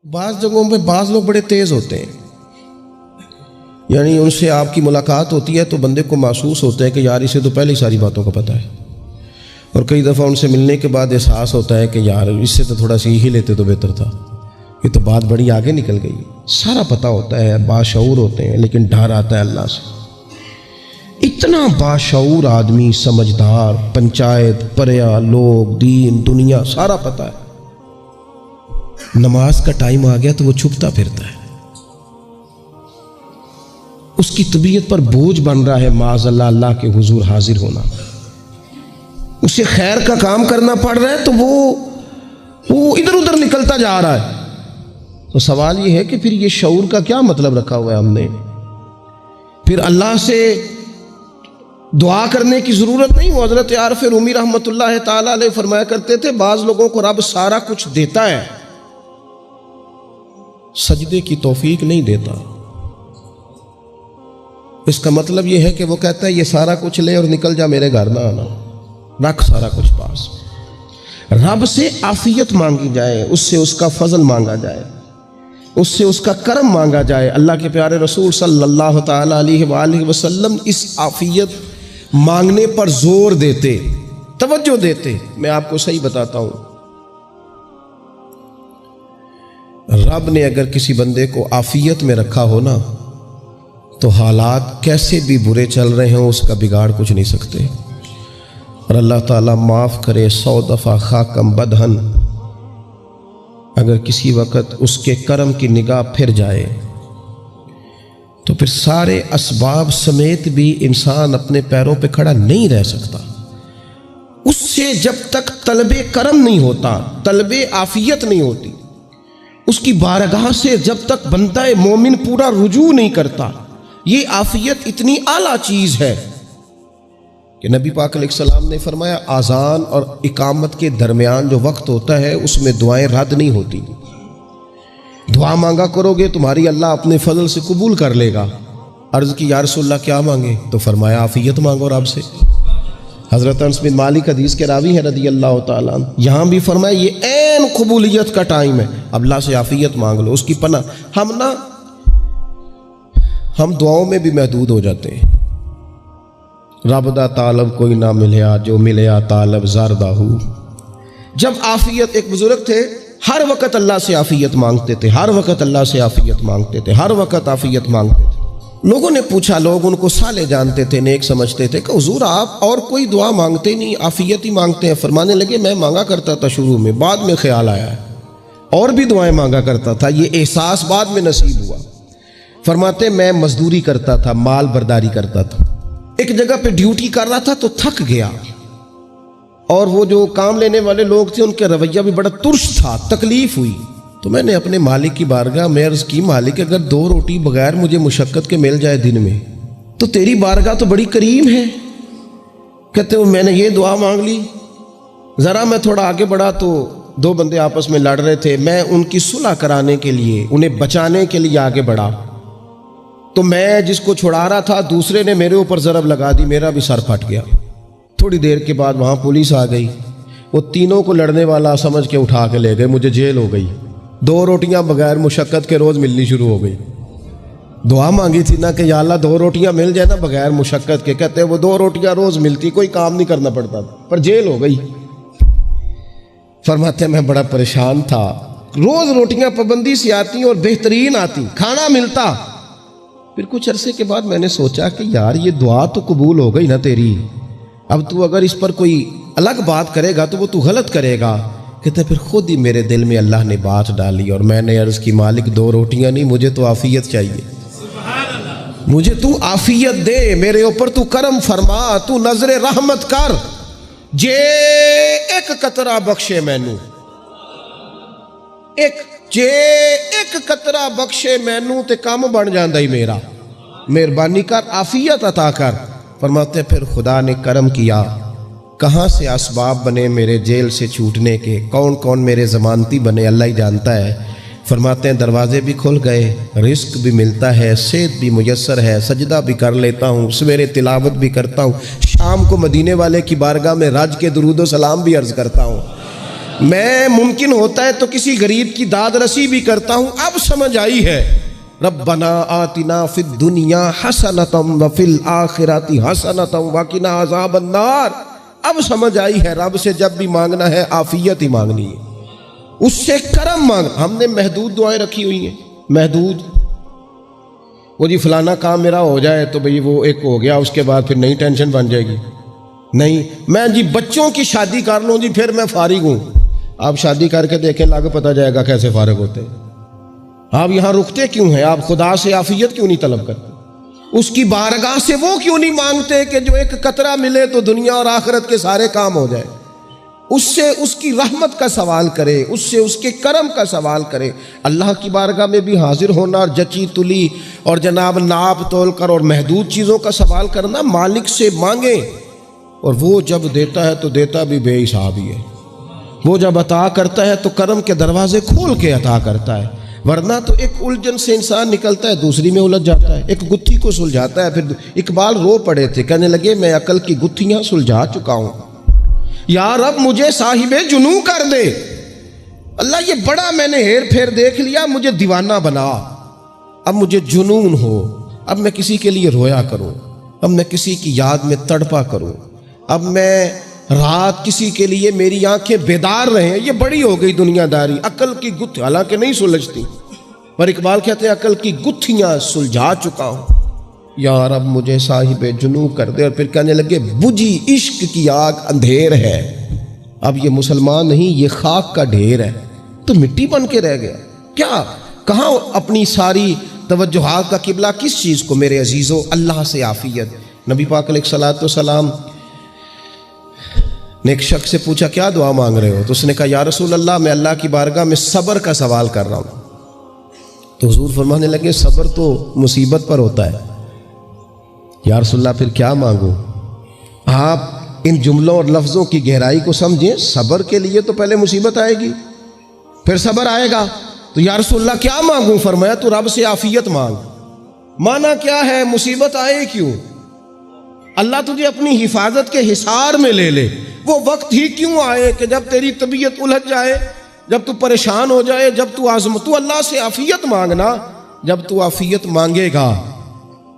بعض جگہوں پہ بعض لوگ بڑے تیز ہوتے ہیں، یعنی ان سے آپ کی ملاقات ہوتی ہے تو بندے کو محسوس ہوتا ہے کہ یار اسے تو پہلے ہی ساری باتوں کا پتہ ہے، اور کئی دفعہ ان سے ملنے کے بعد احساس ہوتا ہے کہ یار اس سے تو تھوڑا سیکھ ہی لیتے تو بہتر تھا، یہ تو بات بڑی آگے نکل گئی۔ سارا پتہ ہوتا ہے، باشعور ہوتے ہیں، لیکن ڈر آتا ہے اللہ سے۔ اتنا باشعور آدمی، سمجھدار، پنچایت، پریا، لوگ، دین، دنیا سارا پتہ ہے، نماز کا ٹائم آ گیا تو وہ چھپتا پھرتا ہے، اس کی طبیعت پر بوجھ بن رہا ہے معاذ اللہ اللہ کے حضور حاضر ہونا، اسے خیر کا کام کرنا پڑ رہا ہے تو وہ ادھر ادھر نکلتا جا رہا ہے۔ تو سوال یہ ہے کہ پھر یہ شعور کا کیا مطلب رکھا ہوا ہے ہم نے؟ پھر اللہ سے دعا کرنے کی ضرورت نہیں۔ وہ حضرت عارف رومی رحمۃ اللہ تعالی علیہ فرمایا کرتے تھے بعض لوگوں کو رب سارا کچھ دیتا ہے، سجدے کی توفیق نہیں دیتا۔ اس کا مطلب یہ ہے کہ وہ کہتا ہے یہ سارا کچھ لے اور نکل جا، میرے گھر نہ آنا، رکھ سارا کچھ پاس۔ رب سے عافیت مانگی جائے، اس سے اس کا فضل مانگا جائے، اس سے اس کا کرم مانگا جائے۔ اللہ کے پیارے رسول صلی اللہ تعالی علیہ وآلہ وسلم اس عافیت مانگنے پر زور دیتے، توجہ دیتے۔ میں آپ کو صحیح بتاتا ہوں، رب نے اگر کسی بندے کو عافیت میں رکھا ہو نا تو حالات کیسے بھی برے چل رہے ہوں اس کا بگاڑ کچھ نہیں سکتے۔ اور اللہ تعالیٰ معاف کرے 100 دفعہ خاکم بدہن، اگر کسی وقت اس کے کرم کی نگاہ پھر جائے تو پھر سارے اسباب سمیت بھی انسان اپنے پیروں پہ کھڑا نہیں رہ سکتا۔ اس سے جب تک طلب کرم نہیں ہوتا، طلب عافیت نہیں ہوتی، اس کی بارگاہ سے جب تک بندہ مومن پورا رجوع نہیں کرتا، یہ عافیت اتنی اعلیٰ چیز ہے کہ نبی پاک علیہ السلام نے فرمایا اذان اور اقامت کے درمیان جو وقت ہوتا ہے اس میں دعائیں رد نہیں ہوتی۔ دعا مانگا کرو گے تمہاری اللہ اپنے فضل سے قبول کر لے گا۔ عرض کی یا رسول اللہ کیا مانگے؟ تو فرمایا عافیت مانگو رب سے۔ حضرت انس بن مالک حدیث کے راوی ہے رضی اللہ تعالیٰ عنہ، یہاں بھی فرمایا یہ عین قبولیت کا ٹائم ہے، اب اللہ سے عافیت مانگ لو، اس کی پناہ۔ ہم دعاؤں میں بھی محدود ہو جاتے ہیں۔ رب دا طالب کوئی نہ ملیا، جو ملیا طالب زردہ ہو۔ جب عافیت، ایک بزرگ تھے ہر وقت اللہ سے عافیت مانگتے تھے، ہر وقت اللہ سے عافیت مانگتے تھے، ہر وقت عافیت مانگتے تھے۔ لوگوں نے پوچھا، لوگ ان کو صالح جانتے تھے، نیک سمجھتے تھے، کہ حضور آپ اور کوئی دعا مانگتے نہیں، عافیت ہی مانگتے ہیں۔ فرمانے لگے میں مانگا کرتا تھا شروع میں، بعد میں خیال آیا ہے اور بھی دعائیں مانگا کرتا تھا، یہ احساس بعد میں نصیب ہوا۔ فرماتے میں مزدوری کرتا تھا، مال برداری کرتا تھا، ایک جگہ پہ ڈیوٹی کر رہا تھا تو تھک گیا، اور وہ جو کام لینے والے لوگ تھے ان کے رویہ بھی بڑا ترش تھا، تکلیف ہوئی۔ تو میں نے اپنے مالک کی بارگاہ میں عرض کی، مالک اگر 2 روٹی بغیر مجھے مشقت کے مل جائے دن میں تو تیری بارگاہ تو بڑی کریم ہے۔ کہتے ہو میں نے یہ دعا مانگ لی، ذرا میں تھوڑا آگے بڑھا تو 2 بندے آپس میں لڑ رہے تھے، میں ان کی صلح کرانے کے لیے، انہیں بچانے کے لیے آگے بڑھا، تو میں جس کو چھڑا رہا تھا دوسرے نے میرے اوپر ضرب لگا دی، میرا بھی سر پھٹ گیا۔ تھوڑی دیر کے بعد وہاں پولیس آ گئی، وہ تینوں کو لڑنے والا سمجھ کے اٹھا کے لے گئے، مجھے جیل ہو گئی۔ 2 روٹیاں بغیر مشقت کے روز ملنی شروع ہو گئی۔ دعا مانگی تھی نا کہ یا اللہ 2 روٹیاں مل جائے نا بغیر مشقت کے، کہتے وہ 2 روٹیاں روز ملتی، کوئی کام نہیں کرنا پڑتا تھا، پر جیل ہو گئی۔ فرماتے میں بڑا پریشان تھا، روز روٹیاں پابندی سے آتی اور بہترین آتی، کھانا ملتا۔ پھر کچھ عرصے کے بعد میں نے سوچا کہ یار یہ دعا تو قبول ہو گئی نا تیری، اب تو اگر اس پر کوئی الگ بات کرے گا تو وہ تو غلط کرے گا۔ کہتے پھر خود ہی میرے دل میں اللہ نے بات ڈالی اور میں نے عرض کی مالک 2 روٹیاں نہیں، مجھے تو عافیت چاہیے، مجھے تو عافیت دے، میرے اوپر تو کرم فرما، تو نظر رحمت کر، جے ایک قطرہ بخشے مینوں، جے ایک قطرہ بخشے مینوں تے کام بن جاندا ہی میرا، مہربانی کر عافیت عطا کر۔ فرماتے پھر خدا نے کرم کیا، کہاں سے اسباب بنے میرے جیل سے چھوٹنے کے، کون کون میرے ضمانتی بنے اللہ ہی جانتا ہے۔ فرماتے ہیں دروازے بھی کھل گئے، رزق بھی ملتا ہے، صحت بھی میسر ہے، سجدہ بھی کر لیتا ہوں، سویرے تلاوت بھی کرتا ہوں، شام کو مدینے والے کی بارگاہ میں رج کے درود و سلام بھی عرض کرتا ہوں۔ میں ممکن ہوتا ہے تو کسی غریب کی داد رسی بھی کرتا ہوں. اب سمجھ آئی ہے. ربنا آتنا فی الدنیا حسنۃ وفی الآخرۃ حسنۃ وقنا عذاب النار. اب سمجھ آئی ہے رب سے جب بھی مانگنا ہے عافیت ہی مانگنی ہے, اس سے کرم مانگ. ہم نے محدود دعائیں رکھی ہوئی ہیں, محدود. وہ جی فلانا کام میرا ہو جائے تو بھئی وہ ایک ہو گیا, اس کے بعد پھر نئی ٹینشن بن جائے گی. نہیں, میں جی بچوں کی شادی کر لوں جی پھر میں فارغ ہوں. آپ شادی کر کے دیکھیں, لاگو پتہ جائے گا کیسے فارغ ہوتے ہیں. آپ یہاں رکتے کیوں ہیں؟ آپ خدا سے عافیت کیوں نہیں طلب کرتے؟ اس کی بارگاہ سے وہ کیوں نہیں مانگتے کہ جو ایک قطرہ ملے تو دنیا اور آخرت کے سارے کام ہو جائے؟ اس سے اس کی رحمت کا سوال کرے, اس سے اس کے کرم کا سوال کرے. اللہ کی بارگاہ میں بھی حاضر ہونا اور جچی تلی اور جناب ناپ تول کر اور محدود چیزوں کا سوال کرنا, مالک سے مانگیں. اور وہ جب دیتا ہے تو دیتا بھی بے حساب ہی ہے. وہ جب عطا کرتا ہے تو کرم کے دروازے کھول کے عطا کرتا ہے, ورنہ تو ایک الجھن سے انسان نکلتا ہے دوسری میں الجھ جاتا ہے. ایک گتھی کو سلجھاتا ہے. پھر اقبال رو پڑے تھے, کہنے لگے میں عقل کی گتھیاں سلجھا چکا ہوں, یا رب مجھے صاحب جنوں کر دے. اللہ یہ بڑا میں نے ہیر پھیر دیکھ لیا, مجھے دیوانہ بنا. اب مجھے جنون ہو, اب میں کسی کے لیے رویا کروں, اب میں کسی کی یاد میں تڑپا کروں, اب میں رات کسی کے لیے میری آنکھیں بیدار رہیں. یہ بڑی ہو گئی دنیا داری. عقل کی گتھی حالانکہ نہیں سلجھتی, پر اقبال کہتے ہیں عقل کی گتھیاں سلجھا چکا ہوں, یا رب مجھے صاحب جنوں کر دے. اور پھر کہنے لگے بجھی عشق کی آگ اندھیر ہے, اب یہ مسلمان نہیں یہ خاک کا ڈھیر ہے. تو مٹی بن کے رہ گیا کیا؟ کہاں اپنی ساری توجہات کا قبلہ کس چیز کو میرے عزیزو؟ اللہ سے عافیت. نبی پاک علیہ الصلوۃ والسلام نے ایک شخص سے پوچھا کیا دعا مانگ رہے ہو؟ تو اس نے کہا یا رسول اللہ میں اللہ کی بارگاہ میں صبر کا سوال کر رہا ہوں. تو حضور فرمانے لگے صبر تو مصیبت پر ہوتا ہے. یا رسول اللہ پھر کیا مانگوں؟ آپ ان جملوں اور لفظوں کی گہرائی کو سمجھیں. صبر کے لیے تو پہلے مصیبت آئے گی, پھر صبر آئے گا. تو یا رسول اللہ کیا مانگوں؟ فرمایا تو رب سے عافیت مانگ. مانا کیا ہے؟ مصیبت آئے کیوں؟ اللہ تجھے اپنی حفاظت کے حصار میں لے لے. وہ وقت ہی کیوں آئے کہ جب تیری طبیعت الجھ جائے, جب تو پریشان ہو جائے, جب تو اللہ سے عافیت مانگنا. جب تو عافیت مانگے گا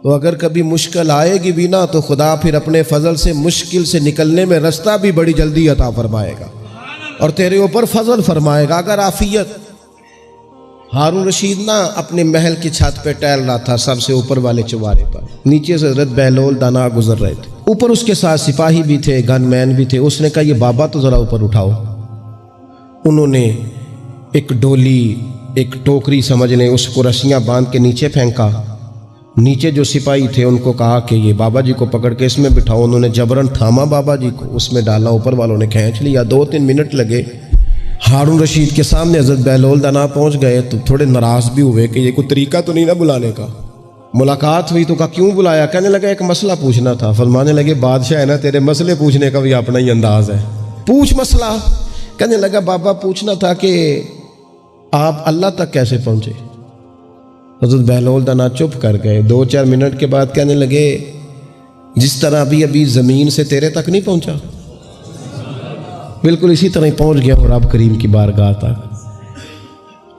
تو اگر کبھی مشکل آئے گی بھی نا تو خدا پھر اپنے فضل سے مشکل سے نکلنے میں رستہ بھی بڑی جلدی عطا فرمائے گا اور تیرے اوپر فضل فرمائے گا. اگر عافیت. ہارون رشید نا اپنے محل کی چھت پہ ٹہل رہا تھا سب سے اوپر والے چوارے پر, نیچے سے حضرت بہلول دانا گزر رہے تھے, اوپر اس کے ساتھ سپاہی بھی تھے, گن مین بھی تھے. اس نے کہا یہ بابا تو ذرا اوپر اٹھاؤ. انہوں نے ایک ڈولی, ایک ٹوکری سمجھ لیں, اس کو رسیاں باندھ کے نیچے پھینکا. نیچے جو سپاہی تھے ان کو کہا کہ یہ بابا جی کو پکڑ کے اس میں بٹھاؤ. انہوں نے جبرن تھاما بابا جی کو, اس میں ڈالا, اوپر والوں نے کھینچ لیا. 2-3 منٹ لگے. ہارون رشید کے سامنے حضرت بہلول دانا پہنچ گئے تو تھوڑے ناراض بھی ہوئے کہ یہ کوئی طریقہ تو نہیں نا بلانے کا. ملاقات ہوئی تو کہا کیوں بلایا؟ کہنے لگا ایک مسئلہ پوچھنا تھا. فرمانے لگے بادشاہ ہے نا, تیرے مسئلے پوچھنے کا بھی اپنا ہی انداز ہے, پوچھ مسئلہ. کہنے لگا بابا پوچھنا تھا کہ آپ اللہ تک کیسے پہنچے؟ حضرت بہلول دانا چپ کر گئے. 2-4 منٹ کے بعد کہنے لگے جس طرح ابھی زمین سے تیرے تک نہیں پہنچا, بالکل اسی طرح ہی پہنچ گیا اور رب کریم کی بارگاہ تک.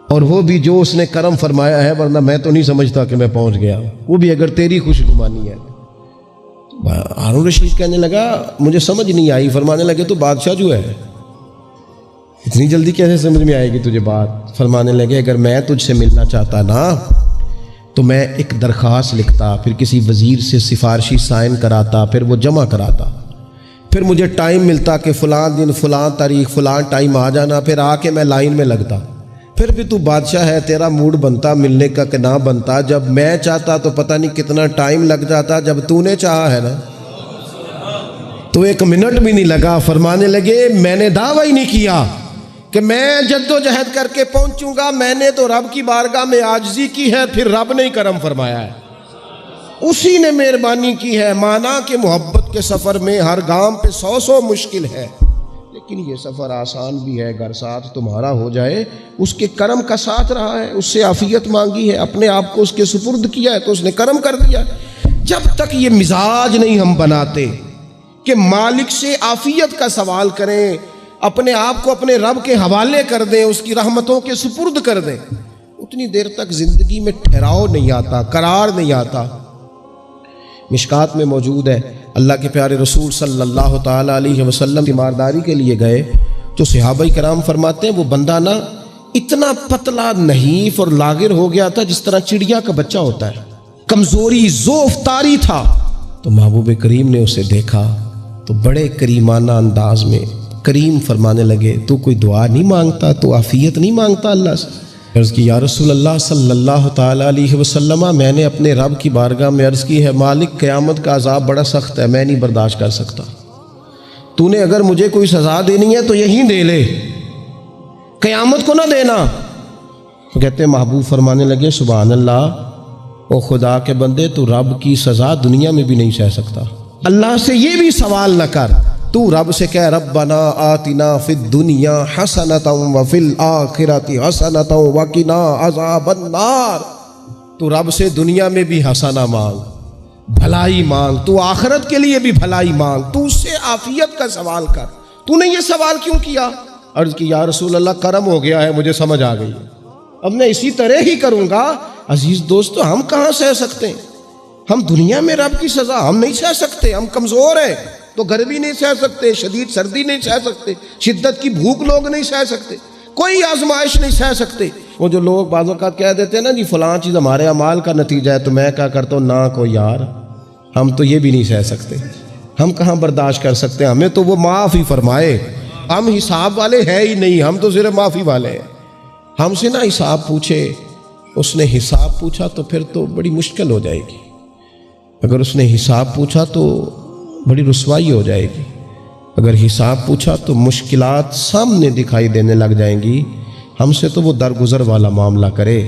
اور وہ بھی جو اس نے کرم فرمایا ہے, ورنہ میں تو نہیں سمجھتا کہ میں پہنچ گیا, وہ بھی اگر تیری خوش گمانی ہے. ہارون رشید کہنے لگا مجھے سمجھ نہیں آئی. فرمانے لگے تو بادشاہ جو ہے اتنی جلدی کیسے سمجھ میں آئے گی تجھے بات؟ فرمانے لگے اگر میں تجھ سے ملنا چاہتا نا تو میں ایک درخواست لکھتا, پھر کسی وزیر سے سفارشی سائن کراتا, پھر وہ جمع کراتا, پھر مجھے ٹائم ملتا کہ فلاں دن فلاں تاریخ فلاں ٹائم آ جانا, پھر آ کے میں لائن میں لگتا. پھر بھی تو بادشاہ ہے, تیرا موڈ بنتا ملنے کا کہ نہ بنتا. جب میں چاہتا تو پتہ نہیں کتنا ٹائم لگ جاتا, جب تو نے چاہا ہے نا تو 1 منٹ بھی نہیں لگا. فرمانے لگے میں نے دعویٰ ہی نہیں کیا کہ میں جد و جہد کر کے پہنچوں گا, میں نے تو رب کی بارگاہ میں عاجزی کی ہے, پھر رب نے ہی کرم فرمایا ہے, اسی نے مہربانی کی ہے. مانا کہ محبت کے سفر میں ہر گام پہ 100 مشکل ہے, لیکن یہ سفر آسان بھی ہے. گر ساتھ تمہارا ہو جائے, اس کے کرم کا ساتھ رہا ہے, اس سے عافیت مانگی ہے, اپنے آپ کو اس کے سپرد کیا ہے تو اس نے کرم کر دیا. جب تک یہ مزاج نہیں ہم بناتے کہ مالک سے عافیت کا سوال کریں, اپنے آپ کو اپنے رب کے حوالے کر دیں، اس کی رحمتوں کے سپرد کر دیں، اتنی دیر تک زندگی میں ٹھہراؤ نہیں آتا، قرار نہیں آتا۔ مشکات میں موجود ہے، اللہ کے پیارے رسول صلی اللہ تعالیٰ علیہ وسلم تیمارداری کے لیے گئے تو صحابہ کرام فرماتے ہیں وہ بندہ نا اتنا پتلا نحیف اور لاغر ہو گیا تھا جس طرح چڑیا کا بچہ ہوتا ہے، کمزوری ضعف طاری تھا۔ تو محبوب کریم نے اسے دیکھا تو بڑے کریمانہ انداز میں کریم فرمانے لگے، تو کوئی دعا نہیں مانگتا، تو عافیت نہیں مانگتا اللہ سے؟ عرض کی یا رسول اللہ صلی اللہ تعالیٰ علیہ وسلم، میں نے اپنے رب کی بارگاہ میں عرض کی ہے مالک قیامت کا عذاب بڑا سخت ہے، میں نہیں برداشت کر سکتا، تو نے اگر مجھے کوئی سزا دینی ہے تو یہیں دے لے، قیامت کو نہ دینا۔ کہتے محبوب فرمانے لگے سبحان اللہ، او خدا کے بندے تو رب کی سزا دنیا میں بھی نہیں سہ سکتا، اللہ سے یہ بھی سوال نہ کر، تو رب سے کہہ ربنا آتنا فی الدنیا حسنۃ وفی الآخرۃ حسنۃ وقنا عذاب النار۔ تو رب سے دنیا میں بھی حسنہ مانگ، بھلائی مانگ، تو آخرت کے لیے بھی بھلائی مانگ، تو اس سے عافیت کا سوال کر، تو نے یہ سوال کیوں کیا؟ عرض کی یا رسول اللہ کرم ہو گیا ہے، مجھے سمجھ آ گئی، اب میں اسی طرح ہی کروں گا۔ عزیز دوستو، ہم کہاں سہ سکتے ہیں؟ ہم دنیا میں رب کی سزا ہم نہیں سہ سکتے، ہم کمزور ہیں، تو گرمی نہیں سہ سکتے، شدید سردی نہیں سہ سکتے، شدت کی بھوک لوگ نہیں سہ سکتے، کوئی آزمائش نہیں سہ سکتے۔ وہ جو لوگ بعض اوقات کہہ دیتے ہیں نا جی فلاں چیز ہمارے اعمال کا نتیجہ ہے، تو میں کیا کرتا ہوں نہ کو یار، ہم تو یہ بھی نہیں سہ سکتے، ہم کہاں برداشت کر سکتے ہیں، ہمیں تو وہ معاف ہی فرمائے، ہم حساب والے ہے ہی نہیں، ہم تو صرف معافی والے ہیں۔ ہم سے نہ حساب پوچھے، اس نے حساب پوچھا تو پھر تو بڑی مشکل ہو جائے گی، اگر اس نے حساب پوچھا تو بڑی رسوائی ہو جائے گی، اگر حساب پوچھا تو مشکلات سامنے دکھائی دینے لگ جائیں گی۔ ہم سے تو وہ درگزر والا معاملہ کرے۔